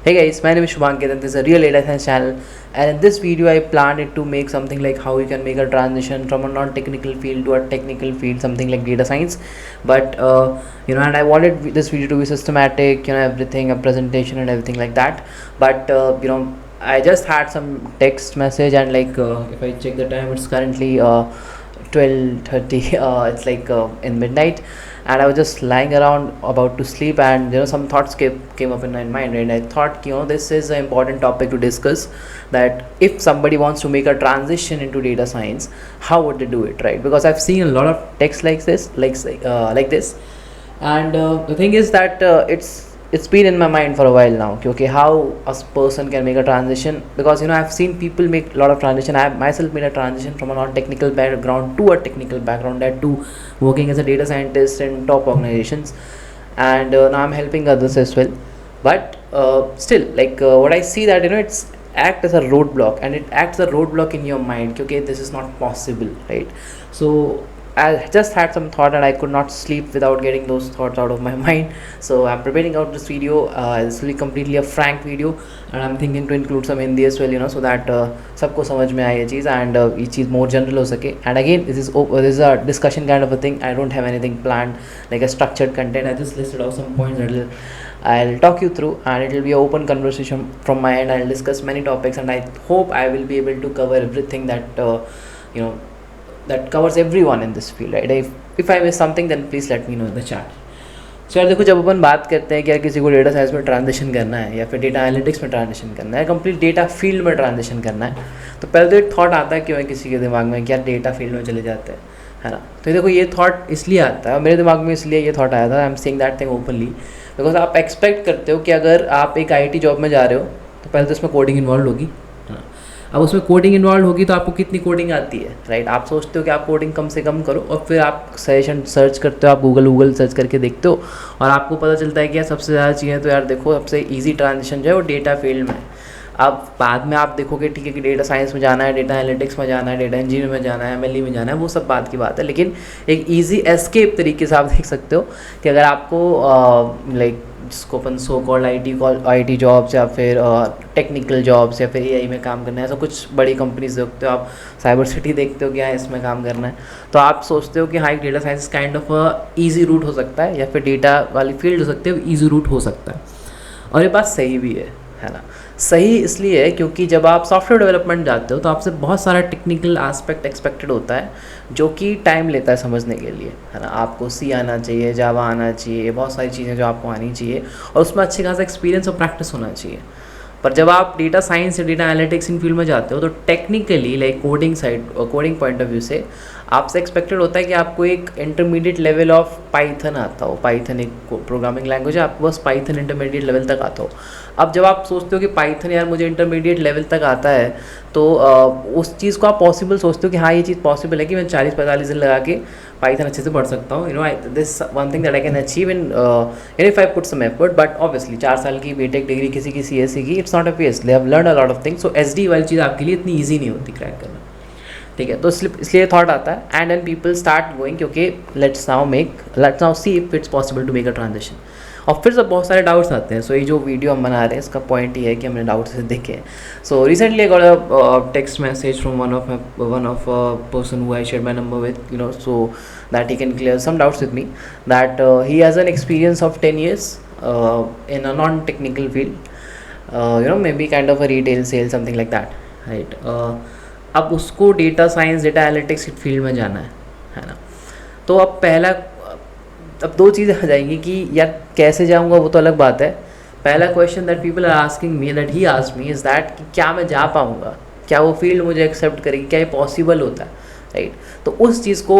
Hey guys, my name is Shubhankit and this is a real data science channel, and in this video I planned it to make something like how you can make a transition from a non-technical field to a technical field, something like data science. But and I wanted this video to be systematic, everything, a presentation and everything like that. But I just had some text message, and if I check the time, it's currently 12:30. It's in midnight, and I was just lying around about to sleep, and some thoughts came up in my mind, and I thought this is an important topic to discuss, that if somebody wants to make a transition into data science, how would they do it, right? Because I've seen a lot of text like this, like this, and the thing is that it's been in my mind for a while now. Okay, how a person can make a transition, because I've seen people make a lot of transition. I myself made a transition from a non-technical background to a technical background, that to working as a data scientist in top organizations, and now I'm helping others as well. But still, what I see, that it's act as a roadblock, and it acts as a roadblock in your mind. Okay, this is not possible, right? So I just had some thought, and I could not sleep without getting those thoughts out of my mind. So I'm preparing out this video. This will be completely a frank video, and I'm thinking to include some Hindi as well, so that सबको समझ में आए ये चीज़, and ये चीज़ more general हो सके. And again, this is a discussion kind of a thing. I don't have anything planned like a structured content. I just listed out some points that I'll talk you through, and it will be an open conversation from my end. I'll discuss many topics, and I hope I will be able to cover everything that that covers everyone in this field, right? If I miss something, then please let me know in the chat. So यार देखो, जब अपन बात करते हैं कि यार किसी को डेटा साइंस में ट्रांजिशन करना है, या फिर डेटा एनालिटिक्स में ट्रांजिशन करना है, कंप्लीट डेटा फील्ड में ट्रांजिशन करना है, तो पहले तो एक थॉट आता है क्यों किसी के दिमाग में कि यार डेटा फील्ड में चले जाते हैं, है ना? तो देखो, ये थॉट इसलिए आता है, मेरे दिमाग में इसलिए ये थॉट आया था, I am saying that thing openly, because आप एक्सपेक्ट करते हो कि अगर आप एक IT जॉब में जा रहे हो, तो पहले तो इसमें कोडिंग इन्वॉल्व होगी, है ना? अब उसमें कोडिंग इन्वॉल्व होगी तो आपको कितनी कोडिंग आती है, राइट? आप सोचते हो कि आप कोडिंग कम से कम करो, और फिर आप सजेशन सर्च करते हो, आप गूगल सर्च करके देखते हो, और आपको पता चलता है कि यार सबसे ज़्यादा चीज़ें तो यार देखो, सबसे ईजी ट्रांजिशन जो है वो डेटा फील्ड में है. अब बाद में आप देखोगे ठीक है कि डेटा साइंस में जाना है, डेटा एनालिटिक्स में जाना है, डेटा इंजीनियर में जाना है, MLE में जाना है, वो सब बात की बात है. लेकिन एक ईजी एस्केप तरीके से आप देख सकते हो कि अगर आपको जिसको अपन सो कॉल्ड IT जॉब्स, या फिर टेक्निकल जॉब्स, या फिर AI में काम करना है, ऐसा कुछ बड़ी कंपनीज देखते हो आप, साइबर सिटी देखते हो कि हाँ इसमें काम करना है, तो आप सोचते हो कि हाँ एक data science kind of easy route हो सकता है, या फिर डेटा वाली फील्ड हो सकती है, ईजी रूट हो सकता है. और ये बात सही भी है ना? सही इसलिए है क्योंकि जब आप सॉफ्टवेयर डेवलपमेंट जाते हो, तो आपसे बहुत सारा टेक्निकल एस्पेक्ट एक्सपेक्टेड होता है, जो कि टाइम लेता है समझने के लिए, है ना? आपको C आना चाहिए, जावा आना चाहिए, बहुत सारी चीज़ें जो आपको आनी चाहिए, और उसमें अच्छी खासा एक्सपीरियंस और प्रैक्टिस होना चाहिए. पर जब आप डेटा साइंस या डेटा एनालिटिक्स इन फील्ड में जाते हो, तो technically coding point of view से आपसे एक्सपेक्टेड होता है कि आपको एक इंटरमीडिएट लेवल ऑफ पाइथन आता हो. पाइथन एक प्रोग्रामिंग लैंग्वेज है, आपको बस पाइथन इंटरमीडिएट लेवल तक आता हो. अब जब आप सोचते हो कि पाइथन यार मुझे इंटरमीडिएट लेवल तक आता है, तो उस चीज़ को आप पॉसिबल सोचते हो कि हाँ ये चीज़ पॉसिबल है कि मैं 40-45 दिन लगा के पाइथन अच्छे से पढ़ सकता हूँ. This one thing that I can achieve in if I put some effort. But obviously 4 साल की बीटेक डिग्री किसी की CSE की, it's not a face, they have learn a lot of things. So SD वाली चीज़ आपके लिए इतनी easy नहीं होती क्रैक करना, ठीक है? तो इसलिए थॉट आता है, and then people start going क्योंकि let's now see if it's possible to make a transition. और फिर सब बहुत सारे डाउट्स आते हैं. सो ये जो वीडियो हम बना रहे हैं, इसका पॉइंट ये है कि हमने डाउट्स से देखे हैं. So recently I got a text message from one of person who I share my number with, so that he can clear some doubts with me, that he has an experience of 10 years in a non-technical field, may be kind of a retail sale, something like that, right? अब उसको data science, data analytics की field में जाना है ना? तो अब दो चीज़ें आ जाएंगी कि यार कैसे जाऊंगा, वो तो अलग बात है. पहला question that people are asking me, that he asked me, is that कि क्या मैं जा पाऊंगा, क्या वो फील्ड मुझे एक्सेप्ट करेगी, क्या ये पॉसिबल होता है, राइट? तो उस चीज़ को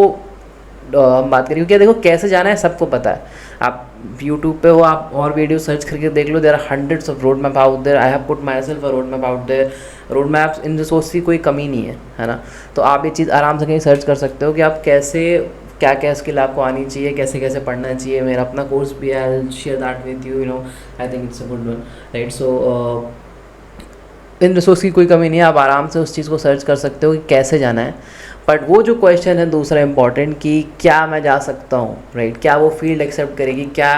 हम बात करेंगे. क्या देखो, कैसे जाना है सबको पता है. आप यूट्यूब पे हो, आप और वीडियो सर्च करके देख लो, there are hundreds of road map out there. I have put myself a road map out there. Road maps in resource की कोई कमी नहीं है ना? तो आप ये चीज़ आराम से कहीं सर्च कर सकते हो कि आप कैसे, क्या क्या स्किल आपको आनी चाहिए, कैसे कैसे पढ़ना चाहिए. मेरा अपना कोर्स भी है, I will share that with you, I think it's a good one, right? So in resource की कोई कमी नहीं है, आप आराम से उस चीज़ को सर्च कर सकते हो कि कैसे जाना है. बट वो जो क्वेश्चन है दूसरा इंपॉर्टेंट, कि क्या मैं जा सकता हूँ, राइट? क्या वो फील्ड एक्सेप्ट करेगी, क्या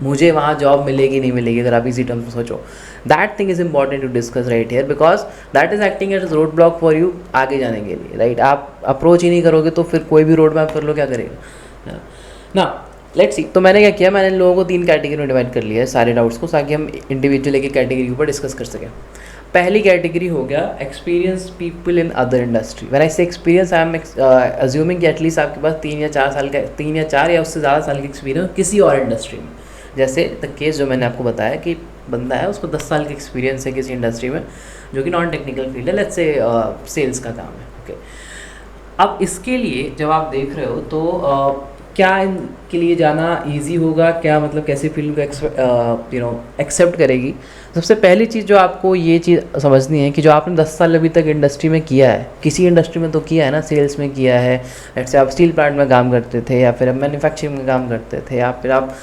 मुझे वहाँ जॉब मिलेगी नहीं मिलेगी, अगर आप इसी टर्म्स में सोचो. That thing is important to discuss right here, because that is acting as road block for you आगे जाने के लिए, राइट? आप अप्रोच ही नहीं करोगे तो फिर कोई भी रोड मैप कर लो, क्या करेगा ना? लेट्स सी, तो मैंने क्या किया, मैंने इन लोगों को 3 कैटेगरी में डिवाइड कर लिया है सारे डाउट्स को, ताकि हम इंडिविजुअल एक कैटेगरी के ऊपर डिस्कस कर सकें। पहली कैटेगरी हो गया experience people in other industry. When I से एक्सपीरियंस, आई एम अज्यूमिंग कि एटलीस्ट आपके पास 3 या 4 साल का, 3 या 4 या उससे ज़्यादा साल का एक्सपीरियंस किसी और इंडस्ट्री में। जैसे द केस जो मैंने आपको बताया कि बंदा है, उसको 10 साल का एक्सपीरियंस है किसी इंडस्ट्री में जो कि नॉन टेक्निकल फील्ड है, लेट्स से सेल्स का काम है, ओके। अब इसके लिए जब आप देख रहे हो तो क्या इनके लिए जाना इजी होगा, क्या मतलब कैसे फील्ड को एक्सेप्ट करेगी? सबसे पहली चीज़ जो आपको ये चीज़ समझनी है कि जो आपने 10 साल अभी तक इंडस्ट्री में किया है, किसी इंडस्ट्री में तो किया है ना, सेल्स में किया है, जैसे आप स्टील प्लांट में काम करते थे, या फिर आप मैन्युफैक्चरिंग में काम करते थे, या फिर आप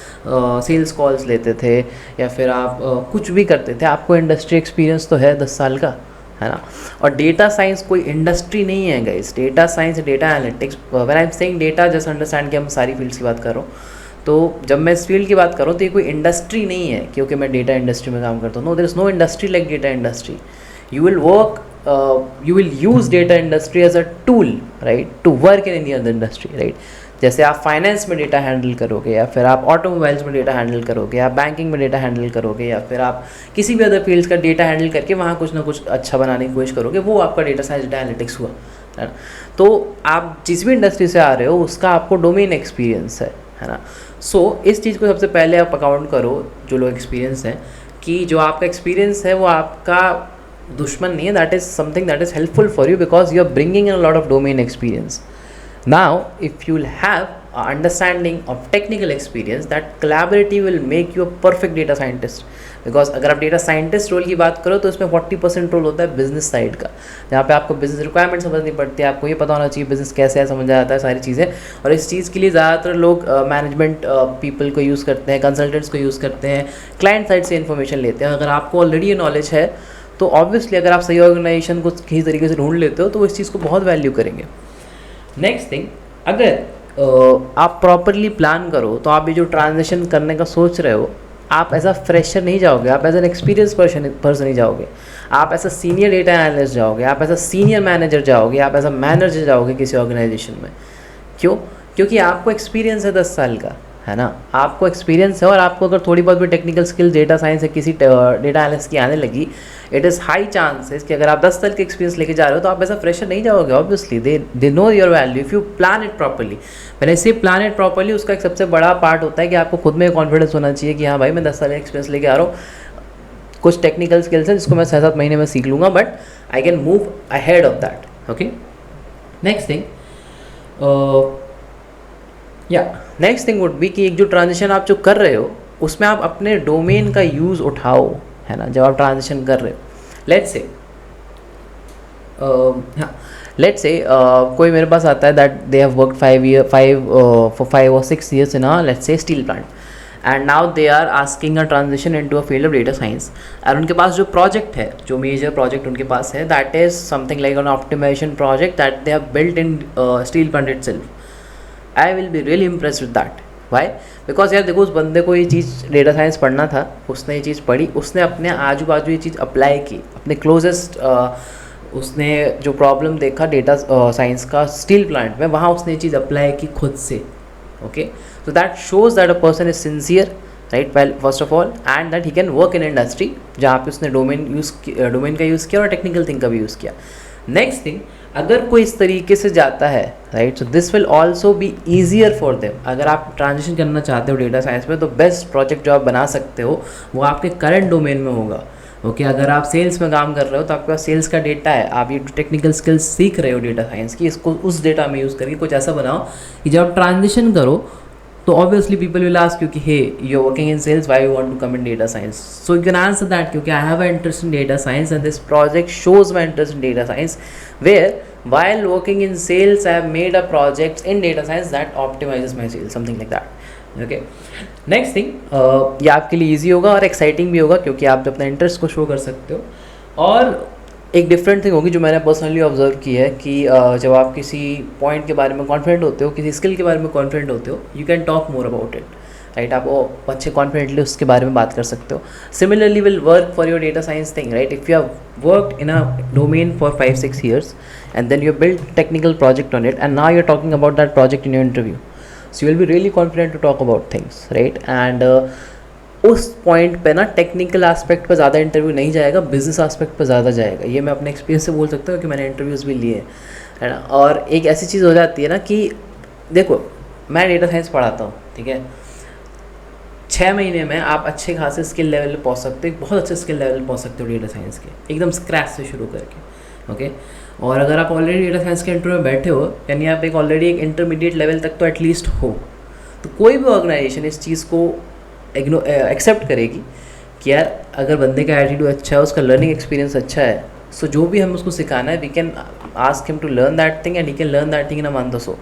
सेल्स कॉल्स लेते थे, या फिर आप कुछ भी करते थे, आपको इंडस्ट्री एक्सपीरियंस तो है 10 साल का, है ना? और डेटा साइंस कोई इंडस्ट्री नहीं है guys. Data science, data analytics, when I am saying data, just understand कि हम सारी फील्ड्स की बात कर रहा हूँ। तो जब मैं इस फील्ड की बात कर रहा हूँ तो ये कोई इंडस्ट्री नहीं है क्योंकि मैं डेटा इंडस्ट्री में काम करता हूँ। No, there is no industry like data industry. You will work, you will use data industry as a tool, right, to work in any other industry, right? जैसे आप फाइनेंस में डेटा हैंडल करोगे, या फिर आप ऑटोमोबाइल्स में data handle करोगे, या बैंकिंग में डेटा हैंडल करोगे, या फिर आप किसी भी अदर फील्ड्स का डेटा हैंडल करके वहाँ कुछ ना कुछ अच्छा बनाने की कोशिश करोगे, वो आपका डेटा साइंस, डेटा एनालिटिक्स हुआ, है ना? तो आप जिस भी इंडस्ट्री से आ रहे हो उसका आपको डोमेन एक्सपीरियंस है ना? सो इस चीज़ को सबसे पहले आप अकाउंट करो, जो लोग एक्सपीरियंस हैं, कि जो आपका एक्सपीरियंस है वो आपका दुश्मन नहीं है, that is something that is helpful for you because you are bringing in a lot of domain experience. Now, if you'll have a understanding of technical experience, that collaborative will make you a perfect data scientist. Because अगर आप data scientist role की बात करो तो इसमें 40% role होता है business side का, जहाँ पे आपको बिजनेस रिक्वायरमेंट समझनी पड़ती है, आपको ये पता होना चाहिए बिजनेस कैसे है, समझ आता है सारी चीज़ें. और इस चीज़ के लिए ज़्यादातर लोग मैनेजमेंट पीपल को यूज़ करते हैं, कंसल्टेंट्स को यूज़ करते हैं, क्लाइंट साइड से इन्फॉर्मेशन लेते हैं. अगर आपको ऑलरेडी ये नॉलेज है तो ऑब्वियसली अगर आप सही ऑर्गेनाइजेशन को किसी तरीके से ढूंढ लेते हो तो वो इस चीज़ को बहुत वैल्यू करेंगे. नेक्स्ट थिंग, अगर आप प्रॉपरली प्लान करो तो आप ये जो ट्रांजिशन करने का सोच रहे हो, आप एज अ फ्रेशर नहीं जाओगे, आप एज एन एक्सपीरियंस पर्सन नहीं जाओगे, आप as a senior data analyst जाओगे, आप एज अ सीनियर मैनेजर जाओगे, आप एज अ मैनेजर जाओगे किसी ऑर्गेनाइजेशन में. क्यों? क्योंकि आपको एक्सपीरियंस है 10 साल का, है ना? आपको एक्सपीरियंस है और आपको अगर थोड़ी बहुत भी टेक्निकल स्किल डेटा साइंस या किसी डेटा एनालिस्ट की आने लगी, इट इज़ हाई चांसेस कि अगर आप 10 साल के एक्सपीरियंस लेके जा रहे हो तो आप ऐसा फ्रेशर नहीं जाओगे. Obviously they know your value if you plan it properly. मैंने इसे प्लान इट प्रॉपरली, उसका एक सबसे बड़ा पार्ट होता है कि आपको खुद में कॉन्फिडेंस होना चाहिए कि हाँ भाई मैं 10 साल का एक्सपीरियंस लेके आ रहा हूँ, कुछ टेक्निकल स्किल्स है जिसको मैं 6-7 महीने में सीख लूँगा, but I can move ahead of that. Okay, next thing, next thing would be कि एक जो ट्रांजिशन आप जो कर रहे हो उसमें आप अपने डोमेन का यूज़ उठाओ, है ना? जब आप ट्रांजिशन कर रहे हो, लेट्स से कोई मेरे पास आता है that they have worked 5 or 6 years in a, let's say, steel plant, and now they are asking a transition into a field of data science. और उनके पास जो प्रोजेक्ट है, जो मेजर प्रोजेक्ट उनके पास है, that is something like an optimisation project that they have built in steel plant itself. I will be really impressed with that. Why? Because यार देखो, उस बंदे को ये चीज़ डेटा साइंस पढ़ना था, उसने ये चीज़ पढ़ी, उसने अपने आजू बाजू ये चीज़ अप्लाई की, अपने क्लोजेस्ट उसने जो प्रॉब्लम देखा डेटा साइंस का स्टील प्लांट में, वहाँ उसने ये चीज़ अप्लाई की खुद से. Okay, so that shows that a person is sincere, right? Well, first of all, and that he can work in industry जहाँ पे उसने डोमेन का यूज़ किया और टेक्निकल थिंग का भी यूज़ किया. नेक्स्ट थिंग, अगर कोई इस तरीके से जाता है, right, so this will also be easier for them. अगर आप ट्रांजिशन करना चाहते हो डेटा साइंस में तो बेस्ट प्रोजेक्ट जो आप बना सकते हो वो आपके करंट डोमेन में होगा. ओके, अगर आप सेल्स में काम कर रहे हो तो आपके पास सेल्स का डेटा है, आप ये टेक्निकल स्किल्स सीख रहे हो डेटा साइंस की, इसको उस डेटा में यूज़ करके कुछ ऐसा बनाओ कि जब आप ट्रांजिशन करो तो obviously people will ask you कि hey, you are working in sales, why you want to come in data science. So you can answer that क्योंकि I have a interest in data science and this project shows my interest in data science, where while working in sales I have made a project in data science that optimizes my sales, something like that. Okay, next thing, ये आपके लिए easy होगा और exciting भी होगा क्योंकि आप अपना इंटरेस्ट को शो कर सकते हो. और एक डिफरेंट थिंग होगी जो मैंने पर्सनली ऑब्जर्व की है कि जब आप किसी पॉइंट के बारे में कॉन्फिडेंट होते हो, किसी स्किल के बारे में कॉन्फिडेंट होते हो, you can talk more about it, right, आप वो अच्छे कॉन्फिडेंटली उसके बारे में बात कर सकते हो. Similarly will work for your data science thing, right. If you have worked in a domain for 5-6 years and then you build technical project on it and now you're talking about that project in your interview, so you'll be really confident to talk about things, right. And उस point पे ना technical aspect पर ज़्यादा interview नहीं जाएगा, business aspect पर ज़्यादा जाएगा. ये मैं अपने एक्सपीरियंस से बोल सकता हूँ कि मैंने इंटरव्यूज़ भी लिए, है ना. और एक ऐसी चीज़ हो जाती है ना कि देखो, मैं डेटा साइंस पढ़ाता हूँ, ठीक है. 6 महीने में आप अच्छे खासे स्किल लेवल पे पहुँच सकते हो, बहुत अच्छे स्किल लेवल पे पहुँच सकते हो डेटा साइंस के, एकदम स्क्रैच से शुरू करके. ओके. और अगर आप ऑलरेडी डेटा साइंस के इंटरव्यू में बैठे हो, यानी आप एक ऑलरेडी एक इंटरमीडिएट लेवल तक तो एटलीस्ट हो, तो कोई भी ऑर्गेनाइजेशन इस चीज़ को एक्सेप्ट करेगी कि यार अगर बंदे का एटीट्यूड अच्छा है, उसका लर्निंग एक्सपीरियंस अच्छा है, सो जो भी हम उसको सिखाना है, we can ask him to learn that thing and he can learn that thing in a month or so.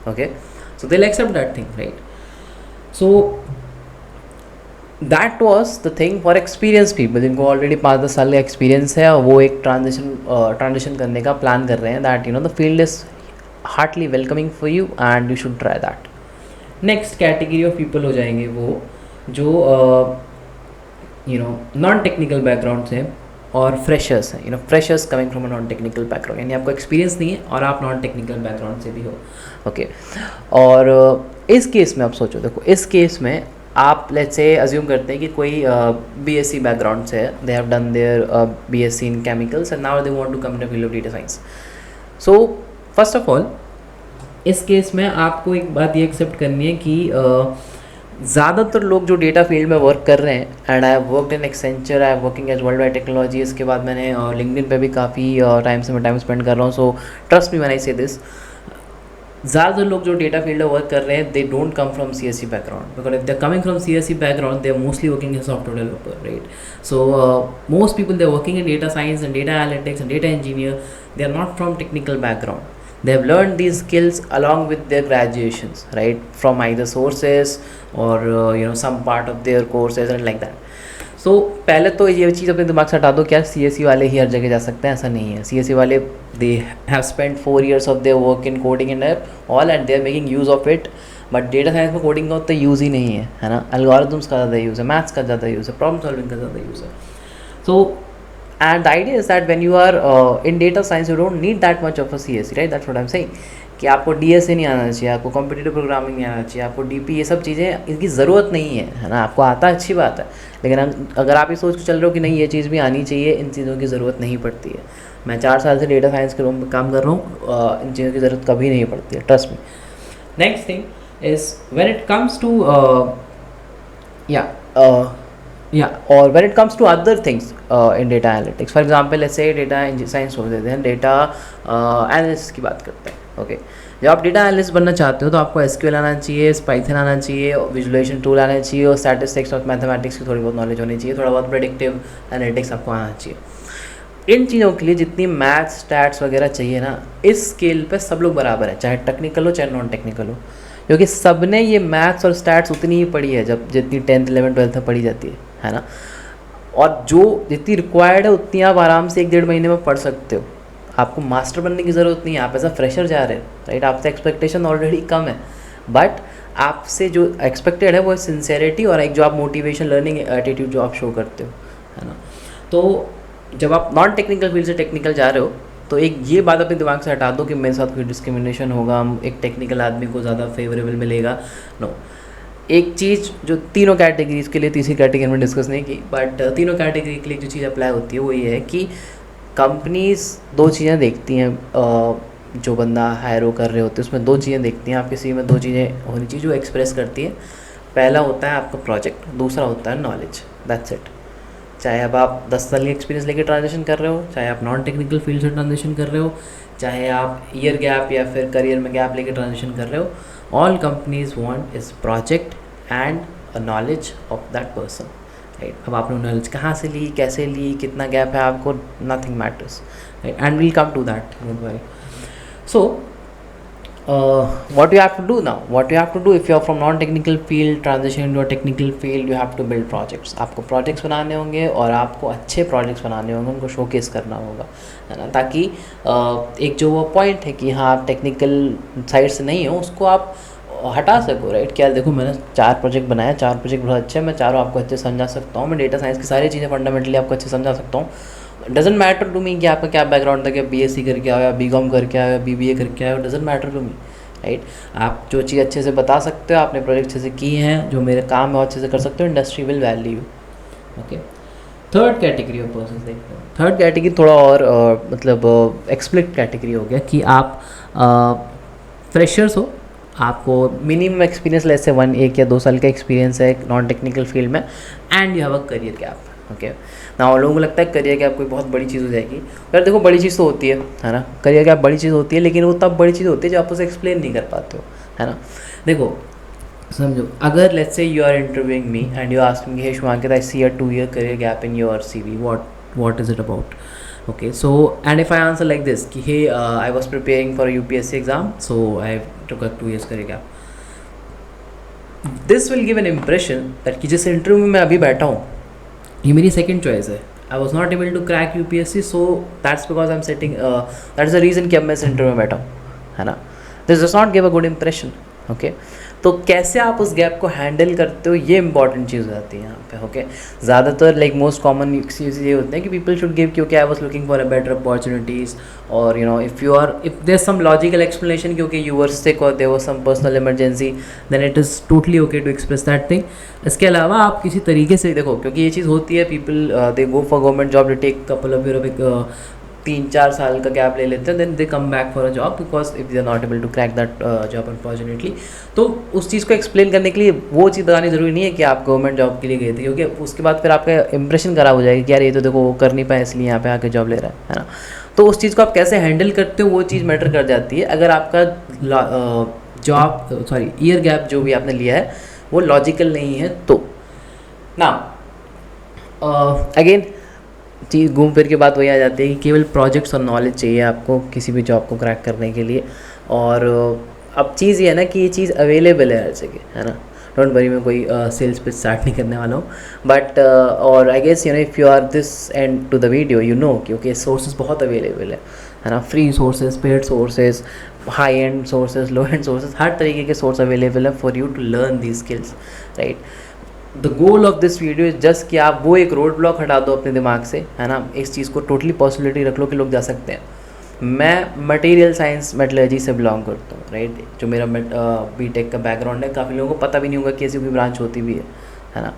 Okay. So they will accept that thing, right. So that was the thing for experience people, जिनको already 5-10 साल का experience है और वो एक transition करने का plan कर रहे हैं. That you know the field is heartily welcoming for you and you should try that. Next category of people हो जाएंगे वो जो you know non technical background से और फ्रेशर्स हैं. You know freshers coming from a non technical background, यानी आपको experience नहीं है और आप नॉन टेक्निकल बैकग्राउंड से भी हो. ओके. और इस केस में आप सोचो, देखो इस केस में आप लेट्स से अज्यूम करते हैं कि कोई बीएससी बैकग्राउंड से है, they have done their BSc in chemicals and now they want to come in the field of data science. So first of all इस केस में आपको एक बात ये एक्सेप्ट करनी है कि ज़्यादातर लोग जो डेटा फील्ड में वर्क कर रहे हैं, and I have worked in Accenture, I have working as world wide technology, इसके बाद मैंने लिंक्डइन पे भी काफ़ी टाइम से मैं टाइम स्पेंड कर रहा हूँ. So trust me when I से दिस, ज़्यादातर लोग जो डेटा फील्ड में वर्क कर रहे हैं, they don't come from CSC background, because if they are coming from CSC background, they are mostly working as software developer, right. So most people they are working in data science and data analytics and data engineer, they are not from technical background. They have learned these skills along with their graduations, right, from either sources or you know some part of their courses and like that. So पहले तो ये चीज़ अपने दिमाग से हटा दो, क्या CSE वाले ही हर जगह जा सकते हैं? ऐसा नहीं है. CSE वाले they have spent 4 years of their work in coding and all and they are making use of it. But data science में कोडिंग का उतना यूज़ ही नहीं है ना. एल्गोरिथम्स का ज़्यादा यूज़ है, मैथ्स का ज़्यादा यूज़ है, प्रॉब्लम सॉल्विंग का ज़्यादा यूज़ है. So and the idea is that when you are in data science you don't need that much of a CSE, right. That's what I'm saying, कि आपको DSA नहीं आना चाहिए, आपको कॉम्पिटिटिव प्रोग्रामिंग नहीं आना चाहिए, आपको DP, ये सब चीज़ें इनकी ज़रूरत नहीं है ना. आपको आता है, अच्छी बात है, लेकिन अगर आप ये सोच के चल रहे हो कि नहीं ये चीज़ भी आनी चाहिए, इन चीज़ों की ज़रूरत नहीं पड़ती है. मैं 4 साल से डेटा साइंस के रूम में काम कर रहा हूँ, इन चीज़ों की ज़रूरत कभी नहीं पड़ती है, trust me. Next thing is when it comes to or when it comes to other things in data analytics, for example let's say data science छोड़ देते हैं, डेटा एनालिस्ट की बात करते हैं. ओके. जब आप डेटा एनालिस्ट बनना चाहते हो तो आपको SQL आना चाहिए, पाइथन आना चाहिए, विजुअलाइजेशन टूल आना चाहिए, और स्टैटिस्टिक्स और मैथमेटिक्स की थोड़ी बहुत नॉलेज होनी चाहिए, थोड़ा बहुत प्रेडिक्टिव एनालिटिक्स आपको आना चाहिए. इन चीज़ों के लिए जितनी मैथ्स स्टैट्स वगैरह चाहिए ना, इस स्केल पे सब लोग बराबर है, चाहे टेक्निकल हो चाहे नॉन टेक्निकल हो, क्योंकि सब ने ये मैथ्स और स्टैट्स उतनी ही पढ़ी है जब जितनी 10th 11th 12th में पढ़ी जाती है ना. और जो जितनी रिक्वायर्ड है उतनी आप आराम से 1-1.5 महीने में पढ़ सकते हो. आपको मास्टर बनने की ज़रूरत नहीं है, आप एज अ फ्रेशर जा रहे हो, राइट. आपसे एक्सपेक्टेशन ऑलरेडी कम है, बट आपसे जो एक्सपेक्टेड है वो सिंसेरिटी और एक जो आप मोटिवेशन, लर्निंग एटीट्यूड जो आप शो करते हो, है ना. तो जब आप नॉन टेक्निकल फील्ड से टेक्निकल जा रहे हो तो एक ये बात अपने दिमाग से हटा दो कि मेरे साथ कोई डिस्क्रिमिनेशन होगा, हम एक टेक्निकल आदमी को ज़्यादा फेवरेबल मिलेगा. नो. एक चीज़ जो तीनों कैटेगरीज के लिए, तीसरी कैटेगरी में डिस्कस नहीं की, बट तीनों कैटेगरी के लिए जो चीज़ अप्लाई होती है वो ये है कि कंपनीज 2 चीज़ें देखती हैं, जो बंदा हायर कर रहे होते हैं उसमें 2 चीज़ें देखती हैं. आप किसी में 2 चीज़ें होनी चाहिए जो एक्सप्रेस करती है. पहला होता है आपका प्रोजेक्ट, दूसरा होता है नॉलेज. That's it. चाहे अब आप 10 साल की एक्सपीरियंस लेके ट्रांजिशन कर रहे हो, चाहे आप नॉन टेक्निकल फील्ड से ट्रांजिशन कर रहे हो, चाहे आप ईयर गैप या फिर करियर में गैप लेके ट्रांजिशन कर रहे हो, all companies want is project and a knowledge of that person, right. अब आपने नॉलेज कहाँ से ली, कैसे ली, कितना गैप है आपको, nothing matters, right. And will come to that, don't worry. So what you have to do now, what you have to do if you are from non-technical field transition into a technical field, you have to build projects. आपको projects बनाने होंगे और आपको अच्छे projects बनाने होंगे, उनको showcase करना होगा, है ना, ताकि एक जो वो point है कि हाँ आप technical side से नहीं हो, उसको आप हटा सको, राइट। क्या देखो, मैंने 4 प्रोजेक्ट बनाया, 4 प्रोजेक्ट बहुत अच्छे हैं, मैं चारों आपको अच्छे से समझा सकता हूँ, मैं डेटा साइंस की सारी चीज़ें फंडामेंटली आपको अच्छे से समझा सकता हूँ। डजेंट मैटर टू मी कि आपका क्या बैकग्राउंड था, कि BSc करके आओ या BCom करके आओ या BBA करके आओ, doesn't matter to me, right. आप जो चीज़ अच्छे से बता सकते हो, आपने प्रोजेक्ट अच्छे से किए हैं, जो मेरे काम है वो अच्छे से कर सकते हो, industry will value you, okay. Third category of person देखते हैं। थर्ड कैटेगरी थोड़ा और मतलब एक्सप्लिट कैटेगरी हो गया कि आप फ्रेशर्स हो, आपको मिनिमम एक्सपीरियंस लेस से 1 या 2 साल का एक्सपीरियंस है नॉन टेक्निकल फील्ड में, and you have a career gap, okay ना। लोगों को लगता है करियर गैप कोई बहुत बड़ी चीज़ हो जाएगी, यार देखो बड़ी चीज़ तो होती है ना, करियर गैप बड़ी चीज़ होती है, लेकिन वो तब बड़ी चीज़ होती है जब आप उसे एक्सप्लेन नहीं कर पाते हो, है ना। देखो समझो, अगर let's say you are interviewing me and you asking, hey Shubhankit, I see a 2-year career gap in your CV, what is it about? Okay, so and if I answer like this कि hey, I was preparing for a UPSC exam, so I took a 2 years career gap, this will give an impression that कि जिस interview में मैं अभी बैठा हूँ ये मेरी सेकंड चॉइस है, I was not able to crack UPSC, so that's because I am setting, that is the reason कि अब मैं इस इंटरव्यू में बैठा हूँ, है ना। This does not give a good impression, okay. तो कैसे आप उस गैप को हैंडल करते हो, ये इंपॉर्टेंट चीज़ हो जाती है यहाँ पे, ओके। ज़्यादातर लाइक मोस्ट कॉमन चीज़ ये होते हैं कि पीपल शुड गिव, क्योंकि I was looking for a better opportunities, और you know if there some logical explanation, क्योंकि यू वर सिक और there was some personal emergency, then it is totally okay to express that thing. इसके अलावा आप किसी तरीके से देखो, क्योंकि ये चीज़ होती है, people they go for government job, they take couple of year, 3-4 साल का गैप ले लेते हैं, then they come back for a job because if they are not able to crack that job unfortunately. तो उस चीज़ को एक्सप्लेन करने के लिए वो चीज़ बतानी ज़रूरी नहीं है कि आप गवर्नमेंट जॉब के लिए गए थे, क्योंकि उसके बाद फिर आपका इंप्रेशन खराब हो जाएगी कि यार ये तो देखो वो कर नहीं पाया इसलिए यहाँ पे आके जॉब ले रहा है ना। तो उस चीज़ को आप कैसे हैंडल करते हो वो चीज़ मैटर कर जाती है। अगर आपका ईयर गैप जो भी आपने लिया है वो लॉजिकल नहीं है तो ना, अगेन चीज़ घूम फिर के बात वही आ जाती है कि केवल प्रोजेक्ट्स और नॉलेज चाहिए आपको किसी भी जॉब को क्रैक करने के लिए। और अब चीज़ ये है ना कि ये चीज़ अवेलेबल है हर जगह, है ना। डोंट वरी, मैं कोई सेल्स पे स्टार्ट नहीं करने वाला हूँ, बट और I guess you know if you are this end to the video, you know क्योंकि सोर्सेज बहुत अवेलेबल है ना। Free sources, paid sources, high end sources, low end sources, हर तरीके के सोर्स अवेलेबल है for you to learn the skills, right. The goal of this video is just कि आप वो एक रोड ब्लॉक हटा दो अपने दिमाग से, है ना। इस चीज़ को टोटली पॉसिबिलिटी रख लो कि लोग जा सकते हैं। मैं मटेरियल साइंस मेटलर्जी से बिलोंग करता हूँ, राइट। जो मेरा बीटेक का बैकग्राउंड है, काफ़ी लोगों को पता भी नहीं होगा कि ऐसी कोई ब्रांच होती भी है ना।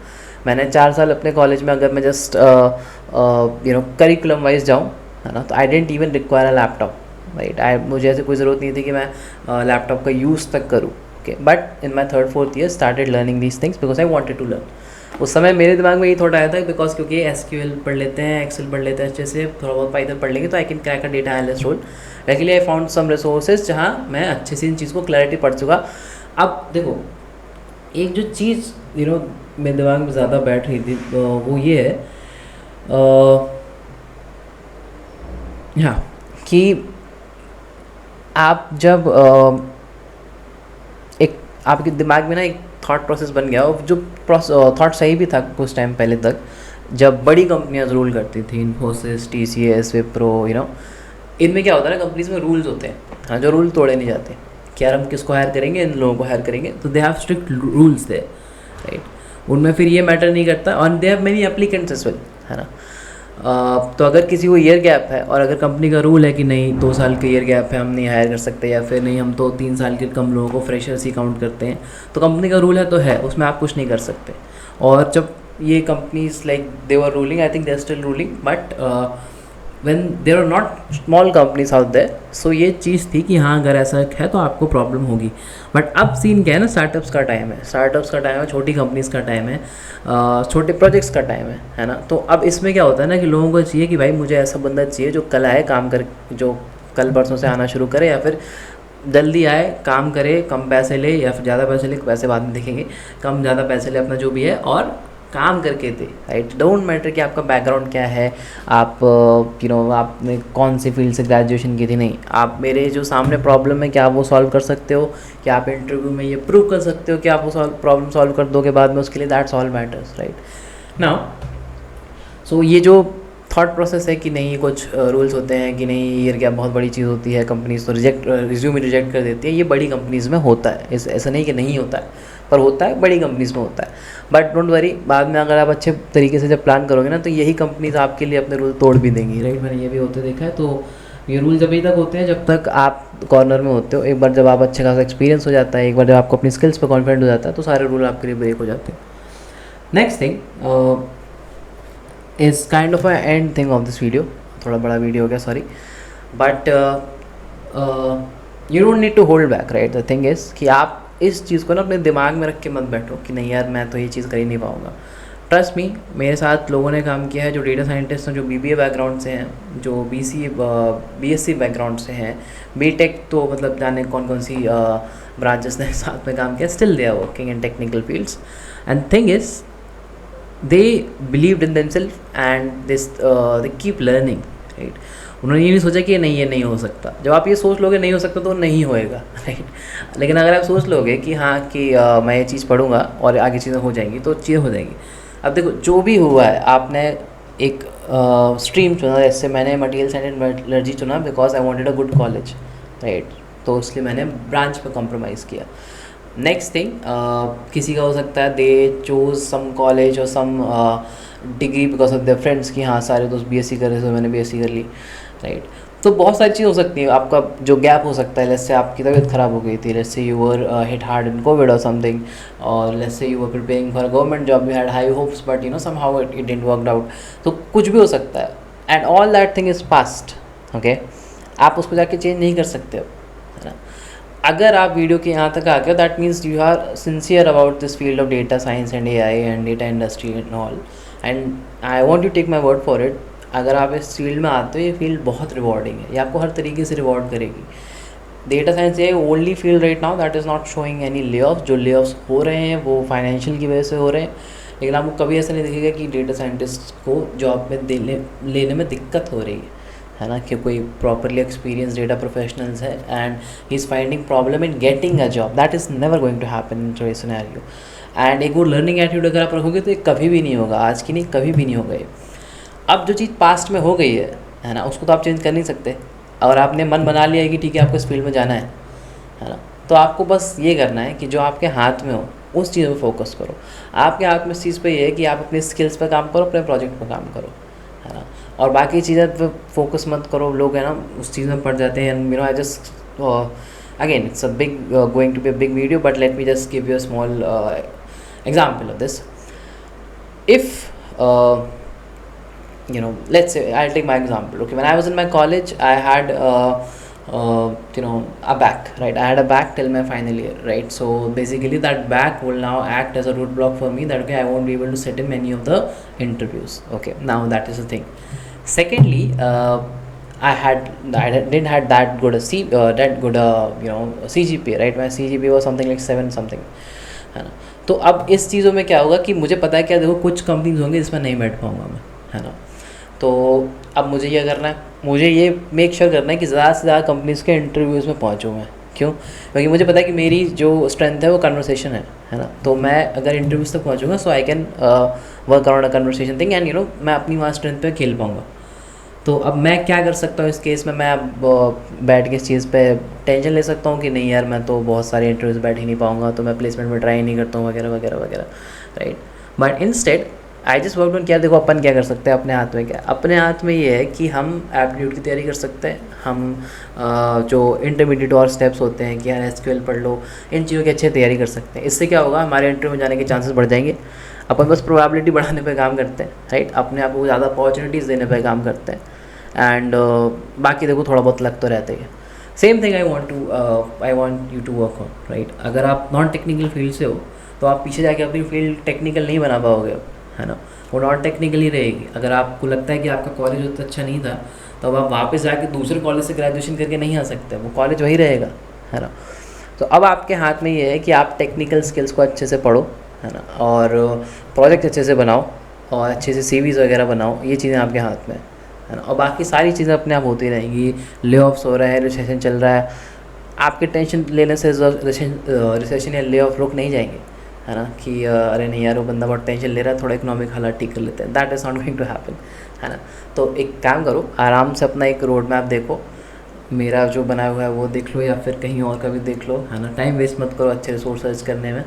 मैंने 4 साल अपने कॉलेज में, अगर मैं just you know curriculum wise जाऊँ, है ना, तो I don't even require a laptop, right. मुझे ऐसे कोई ज़रूरत नहीं थी कि मैं लैपटॉप का यूज़ तक करूँ, okay, but in my 3rd-4th year started learning these things because I wanted to learn। उस समय मेरे दिमाग में ये थॉट आया था बिकॉज क्योंकि SQL पढ़ लेते हैं, एक्सेल पढ़ लेते हैं अच्छे से, थोड़ा बहुत पाइथन पढ़ लेंगे तो I can crack a data analyst role. Luckily I found some resources जहाँ मैं अच्छे से इन चीज़ को क्लैरिटी पढ़ चुका। अब देखो एक जो चीज़ यू नो मेरे दिमाग में ज़्यादा बैठ रही थी वो ये है हाँ कि आप जब एक आपके दिमाग में ना एक थॉट प्रोसेस बन गया, और जो थॉट सही भी था कुछ टाइम पहले तक, जब बड़ी कंपनियां रूल करती थी, Infosys, TCS, Wipro, you know, इनमें क्या होता है ना, कंपनीज में रूल्स होते हैं, हाँ, जो रूल तोड़े नहीं जाते कि यार हम किसको हायर करेंगे, इन लोगों को हायर करेंगे, तो they have strict rules they, right. उनमें फिर ये मैटर नहीं करता, और they have many applicants as well, है ना। तो अगर किसी को ईयर गैप है और अगर कंपनी का रूल है कि नहीं 2 साल का ईयर गैप है, हम नहीं हायर कर सकते, या फिर नहीं हम तो 3 साल के कम लोगों को फ्रेशर्स ही काउंट करते हैं, तो कंपनी का रूल है तो है, उसमें आप कुछ नहीं कर सकते। और जब ये companies like they were ruling, I think they are still ruling, but when there are not small companies out there, so ये चीज़ थी कि हाँ अगर ऐसा है तो आपको प्रॉब्लम होगी। बट अब सीन क्या है ना, स्टार्टअप्स का टाइम है, छोटी कंपनीज का टाइम है, छोटे प्रोजेक्ट्स का टाइम है ना। तो अब इसमें क्या होता है ना कि लोगों को चाहिए कि भाई मुझे ऐसा बंदा चाहिए जो कल आए काम कर, जो कल परसों से आना शुरू करे, या फिर जल्दी आए काम करे, कम पैसे ले या फिर ज़्यादा पैसे ले, पैसे बाद में देखेंगे, कम ज़्यादा पैसे ले, अपना जो भी है, और काम करके दे, राइट। डोंट मैटर कि आपका बैकग्राउंड क्या है, आप यू नो आपने कौन सी फील्ड से ग्रेजुएशन की थी, नहीं, आप मेरे जो सामने प्रॉब्लम है क्या आप वो सॉल्व कर सकते हो, क्या आप इंटरव्यू में ये प्रूव कर सकते हो कि आप वो प्रॉब्लम सॉल्व कर दोगे बाद में, उसके लिए that's all matters, right. Now so ये जो थॉट प्रोसेस है कि नहीं, कुछ रूल्स होते हैं कि नहीं ये क्या बहुत बड़ी चीज़ होती है, कंपनीज तो रिज्यूम रिजेक्ट कर देती है। ये बड़ी कंपनीज़ में होता है, ऐसा नहीं कि नहीं होता है, पर होता है, बड़ी कंपनीज़ में होता है। बट डोंट वरी, बाद में अगर आप अच्छे तरीके से जब प्लान करोगे ना, तो यही कंपनीज आपके लिए अपने रूल तोड़ भी देंगी, राइट। मैंने ये भी होते देखा है। तो ये रूल जब तक होते हैं जब तक आप कॉर्नर में होते हो। एक बार जब आप अच्छे खासा एक्सपीरियंस हो जाता है, एक बार जब आपको अपनी स्किल्स पर कॉन्फिडेंट हो जाता है, तो सारे रूल आपके लिए ब्रेक हो जाते हैं। Next thing is kind of a end thing of this video. थोड़ा बड़ा वीडियो हो गया, sorry, but you don't need to hold back, right. The thing is कि आप इस चीज़ को ना अपने दिमाग में रख के मत बैठो कि नहीं यार मैं तो ये चीज़ कर ही नहीं पाऊँगा। ट्रस्ट मी, मेरे साथ लोगों ने काम किया है जो डेटा साइंटिस्ट हैं, जो BBA बैकग्राउंड से हैं, जो BSc बैकग्राउंड से हैं, BTech तो मतलब जाने कौन कौन सी ब्रांचेस ने साथ में काम किया, still they are working in technical fields. And thing is they believed in themselves and they keep learning, right. उन्होंने ये नहीं सोचा कि नहीं ये नहीं हो सकता। जब आप ये सोच लोगे नहीं हो सकता तो नहीं होएगा, राइट। लेकिन अगर आप सोच लोगे कि हाँ कि मैं ये चीज़ पढ़ूंगा और आगे चीज़ें हो जाएंगी, तो चीज़ें हो जाएंगी। अब देखो, जो भी हुआ है, आपने एक स्ट्रीम चुना, जैसे मैंने मटीरियल साइंस एंड मेटलर्जी चुना because I wanted a good college, right. तो इसलिए मैंने ब्रांच पर कॉम्प्रोमाइज़ किया। नेक्स्ट थिंग, किसी का हो सकता है दे चूज सम कॉलेज और some degree because of their friends कि हाँ सारे दोस्त BSc कर रहे थे तो मैंने BSc कर ली, राइट। तो बहुत सारी चीज़ हो सकती है। आपका जो गैप हो सकता है, लेट्स से आपकी तबीयत ख़राब हो गई थी, let's say you were hit hard in Covid और समथिंग, और let's say you were preparing for a government job, you had high hopes but somehow it didn't work out. तो कुछ भी हो सकता है, and all that thing is past, okay. आप उसको जाके चेंज नहीं कर सकते हो, है ना। अगर आप वीडियो के यहाँ तक आ गए, that means you are sincere about this field of data science and AI and data industry and all, and I want you take my word for it. अगर आप इस फील्ड में आते हो, ये फील्ड बहुत रिवॉर्डिंग है, ये आपको हर तरीके से रिवॉर्ड करेगी। डेटा साइंस ये only field right now that is not showing any lay off. जो ले ऑफ्स हो रहे हैं वो फाइनेंशियल की वजह से हो रहे हैं, लेकिन आपको कभी ऐसा नहीं दिखेगा कि डेटा साइंटिस्ट को जॉब में लेने में दिक्कत हो रही है ना, कि कोई प्रॉपरली एक्सपीरियंस डेटा प्रोफेशनल्स है and he is finding problem in getting a job. That is never going to happen in today scenario. And एक वो लर्निंग एटीट्यूड अगर आप रखोगे तो ये कभी भी नहीं होगा, आज की नहीं कभी भी नहीं होगा। अब जो चीज़ पास्ट में हो गई है ना, उसको तो आप चेंज कर नहीं सकते। और आपने मन बना लिया है कि ठीक है आपको इस फील्ड में जाना है ना, तो आपको बस ये करना है कि जो आपके हाथ में हो उस चीज़ पर फोकस करो। आपके हाथ में इस चीज़ पे ये है कि आप अपने स्किल्स पर काम करो, अपने प्रोजेक्ट पर काम करो, है ना, और बाकी चीज़ें पे फोकस मत करो। लोग है ना उस चीज़ में पड़ जाते हैं। I just again it's a big going to be a big video, but let me just give you a small example of this. If let's say I'll take my example. Okay, when I was in my college, I had a back, right? I had a back till my final year, right? So basically that back will now act as a roadblock for me, that okay I won't be able to sit in many of the interviews. Okay, now that is the thing. Secondly, I didn't had that good CGPA, right? My CGPA was something like 7 something, है ना। तो अब इस चीज़ों में क्या होगा कि मुझे पता है क्या, देखो कुछ कंपनीज होंगी जिसमें नहीं बैठ पाऊँगा मैं, है ना। तो अब मुझे ये करना है, मुझे ये मेक श्योर करना है कि ज़्यादा से ज़्यादा कंपनीज़ के इंटरव्यूज़ में पहुँचूँ मैं। क्यों? क्योंकि मुझे पता है कि मेरी जो स्ट्रेंथ है वो कन्वर्सेशन है ना। तो मैं अगर इंटरव्यूज़ तक पहुँचूँगा, so I can work around a conversation thing and मैं अपनी वहाँ स्ट्रेंथ पे खेल पाऊँगा। तो अब मैं क्या कर सकता हूँ इस केस में, मैं अब बैठ के इस चीज़ पे टेंशन ले सकता हूँ कि नहीं यार मैं तो बहुत सारे इंटरव्यूज़ बैठ ही नहीं पाऊँगा, तो मैं प्लेसमेंट में ट्राई नहीं करता हूँ वगैरह वगैरह वगैरह, right. But instead I just work on, क्या देखो अपन क्या कर सकते हैं, अपने हाथ में क्या, अपने हाथ में ये है कि हम एप्टीट्यूड की तैयारी कर सकते हैं। हम जो इंटरमीडिएट और स्टेप्स होते हैं कि यार SQL पढ़ लो, इन चीज़ों की अच्छी तैयारी कर सकते हैं। इससे क्या होगा, हमारे इंटरव्यू में जाने के चांसेस बढ़ जाएंगे। अपन बस प्रोबेबिलिटी बढ़ाने पे काम करते हैं, राइट, अपने आप को ज़्यादा अपॉर्चुनिटीज़ देने पे काम करते हैं। एंड बाकी देखो थोड़ा बहुत लग तो रहते हैं। Same thing I want you to work on, right. अगर आप नॉन टेक्निकल फील्ड से हो तो आप पीछे जाके अपनी फील्ड टेक्निकल नहीं बना पाओगे, है ना, वो नॉन टेक्निकल ही रहेगी। अगर आपको लगता है कि आपका कॉलेज उतना अच्छा नहीं था, तो अब आप वापस जाके दूसरे कॉलेज से ग्रेजुएशन करके नहीं आ सकते, वो कॉलेज वही रहेगा, है ना। तो अब आपके हाथ में ये है कि आप टेक्निकल स्किल्स को अच्छे से पढ़ो, है ना, और प्रोजेक्ट अच्छे से बनाओ और अच्छे से CVs वगैरह बनाओ। ये चीज़ें आपके हाथ में है ना, और बाकी सारी चीज़ें अपने आप होती रहेंगी। ले ऑफ्स हो रहे हैं, रिसेशन चल रहा है, आपके टेंशन लेने से रिसेशन या ले ऑफ रुक नहीं जाएंगे, है ना, कि अरे नहीं यार वो बंदा बहुत टेंशन ले रहा है, थोड़ा इकोनॉमिक हालात ठीक कर लेते हैं, that is not going to happen, है ना। तो एक काम करो, आराम से अपना एक रोड मैप देखो, मेरा जो बनाया हुआ है वो देख लो या फिर कहीं और का भी देख लो, है ना। टाइम वेस्ट मत करो अच्छे रिसोर्स सर्च करने में।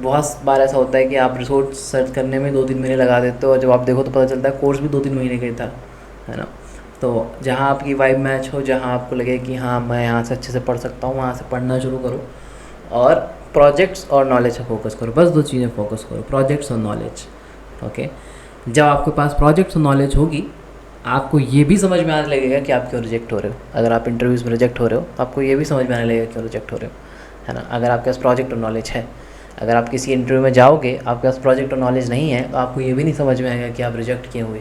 बहुत बार ऐसा होता है कि आप रिसोर्स सर्च करने में 2-3 महीने लगा देते हो और जब आप देखो तो पता चलता है कोर्स भी 2-3 महीने का ही था, है ना। तो जहाँ आपकी वाइब मैच हो, जहाँ आपको लगे कि हाँ मैं यहाँ से अच्छे से पढ़ सकता हूँ, वहाँ से पढ़ना शुरू करो। और प्रोजेक्ट्स और नॉलेज पे फोकस करो, बस 2 चीज़ें फोकस करो, प्रोजेक्ट्स और नॉलेज। ओके, जब आपके पास प्रोजेक्ट्स और नॉलेज होगी, आपको ये भी समझ में आने लगेगा कि आप क्यों रिजेक्ट हो रहे हो। अगर आप इंटरव्यूज़ में रिजेक्ट हो रहे हो तो आपको ये भी समझ में आने लगेगा क्यों रिजेक्ट हो रहे हो, है ना। अगर आपके पास प्रोजेक्ट और नॉलेज है, अगर आप किसी इंटरव्यू में जाओगे आपके पास प्रोजेक्ट और नॉलेज नहीं है, तो आपको ये भी नहीं समझ में आएगा कि आप रिजेक्ट किए हुए,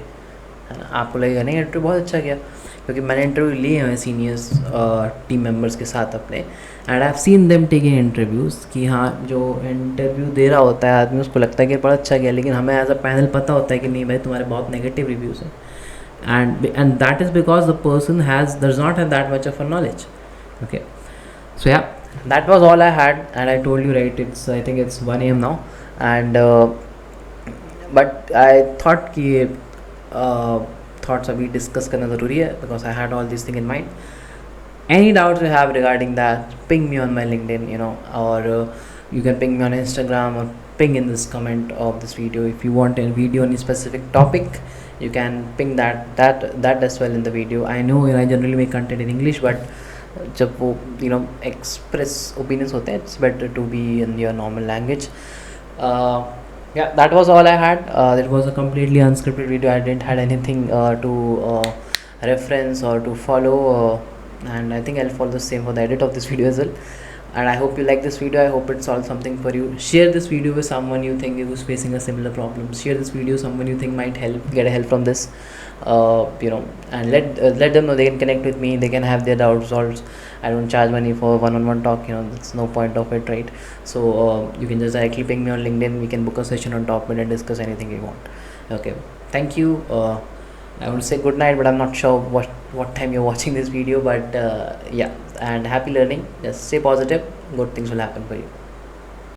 है ना। आपको लगेगा नहीं इंटरव्यू बहुत अच्छा गया, क्योंकि मैंने इंटरव्यू लिए हैं सीनियर्स टीम मेंबर्स के साथ अपने, and I have seen them taking interviews कि हाँ जो इंटरव्यू दे रहा होता है आदमी उसको लगता है कि बड़ा अच्छा गया, लेकिन हमें एज अ पैनल पता होता है कि नहीं भाई तुम्हारे बहुत नेगेटिव रिव्यूज़ हैं, and that is because the person does not have that much of a knowledge. Okay, so yeah, that was all I had, and I told you, right, I think it's 1 a.m. now, and but I thought कि thoughts अभी discuss करना ज़रूरी है, because I had all these things in mind. Any doubts you have regarding that, ping me on my LinkedIn, or you can ping me on Instagram, or ping in this comment of this video. If you want a video on a specific topic, you can ping that as well in the video. I know I generally make content in English, but जब वो express opinions होते हैं, it's better to be in your normal language. Yeah, that was all I had. It was a completely unscripted video. I didn't had anything to reference or to follow, and I think I'll follow the same for the edit of this video as well. And I hope you like this video. I hope it solves something for you. Share this video with someone you think who's facing a similar problem. Share this video with someone you think might get a help from this, and let them know they can connect with me, they can have their doubts solved. I don't charge money for one-on-one talk, that's no point of it, right? So you can just directly ping me on LinkedIn, we can book a session on top and discuss anything you want. Okay, thank you. I would say good night, but I'm not sure what time you're watching this video, but yeah, and happy learning. Just stay positive, good things will happen for you.